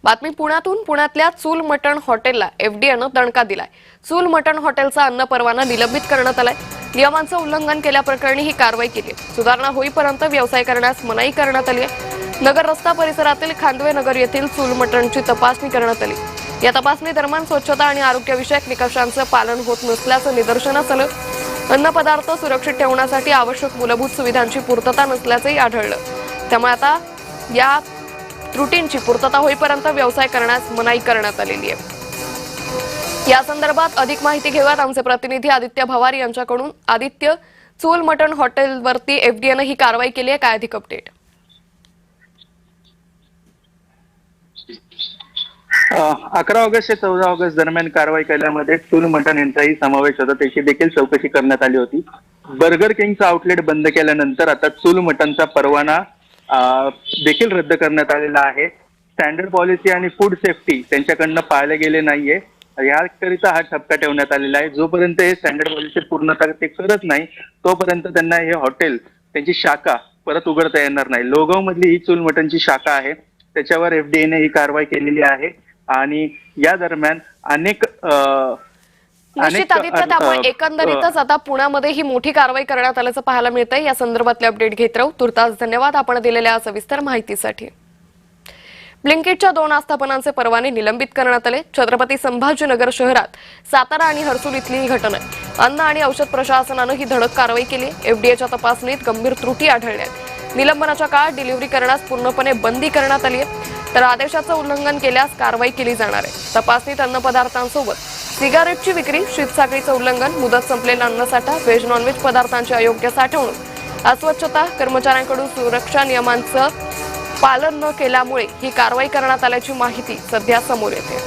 बातमी पुण्यातून. पुण्यातल्या चूल मटण हॉटेलला एफडीएनं दणका दिलाय. चूल मटण हॉटेलचा अन्न परवाना निलंबित करण्यात आलाय. नियमांचं उल्लंघन केल्याप्रकरणी ही कारवाई केली आहे. सुधारणा होईपर्यंत व्यवसाय करण्यास मनाई करण्यात आली आहे. नगर रस्ता परिसरातील खांदवे नगर येथील चूल मटणची तपासणी करण्यात आली. या तपासणी दरम्यान स्वच्छता आणि आरोग्यविषयक निकषांचं पालन होत नसल्याचं निदर्शनास आलं. अन्न पदार्थ सुरक्षित ठेवण्यासाठी आवश्यक मूलभूत सुविधांची पूर्तता नसल्याचंही आढळलं. त्यामुळे आता या त्रुटींची पूर्तता होईपर्यंत व्यवसाय करण्यास मनाई करण्यात आलेली आहे. या संदर्भात अधिक माहिती घेऊयात आमचे प्रतिनिधी आदित्य भवार यांच्याकडून. आदित्य, चूल मटण हॉटेलवरती एफडीएनं ही कारवाई केली आहे, काय अधिक अपडेट? 11 ऑगस्ट ते 14 ऑगस्ट दरम्यान कारवाई केल्यामध्ये चूल मटण यांचाही समावेश होता. त्याची देखील चौकशी करण्यात आली होती. बर्गर किंगचा आउटलेट बंद केल्यानंतर आता चूल मटणचा परवाना देखील रद्द करण्यात आलेला आहे. स्टँडर्ड पॉलिसी आणि फूड सेफ्टी त्यांच्याकडनं पाळले गेले नाहीये, याकरिता हा ठपका ठेवण्यात आलेला आहे. जोपर्यंत हे स्टँडर्ड पॉलिसी पूर्णतः ते करत नाही तोपर्यंत त्यांना हे हॉटेल त्यांची शाखा परत उघडता येणार नाही. लोगाव मधली ही चूल मटणची शाखा आहे, त्याच्यावर एफडीएने ही कारवाई केलेली आहे. आणि या दरम्यान अनेक निश्चित आदित्य, त्यामुळे एकंदरीतच आता पुण्यामध्ये ही मोठी कारवाई करण्यात आल्याचं पाहायला मिळतंय. या संदर्भातले अपडेट घेत राहू. तुर्तास धन्यवाद आपण दिलेल्या सविस्तर माहितीसाठी. ब्लिंकिटच्या 2 आस्थापनांचे परवाने निलंबित करण्यात आले. छत्रपती संभाजीनगर शहरात सातारा आणि हर्सुल इथली ही घटना आहे. अन्न आणि औषध प्रशासनानं ही धडक कारवाई केली. एफडीएच्या तपासणीत गंभीर त्रुटी आढळल्या. निलंबनाच्या काळात डिलिव्हरी करण्यास पूर्णपणे बंदी करण्यात आली आहे, तर आदेशाचं उल्लंघन केल्यास कारवाई केली जाणार आहे. तपासणीत अन्नपदार्थांसोबत सिगारेटची विक्री, शीतसाखळीचं उल्लंघन, मुदत संपलेला अन्नसाठा, व्हेज नॉनव्हेज पदार्थांची अयोग्य साठवणूक, अस्वच्छता, कर्मचाऱ्यांकडून सुरक्षा नियमांचं पालन न केल्यामुळे ही कारवाई करण्यात आल्याची माहिती सध्या समोर येते.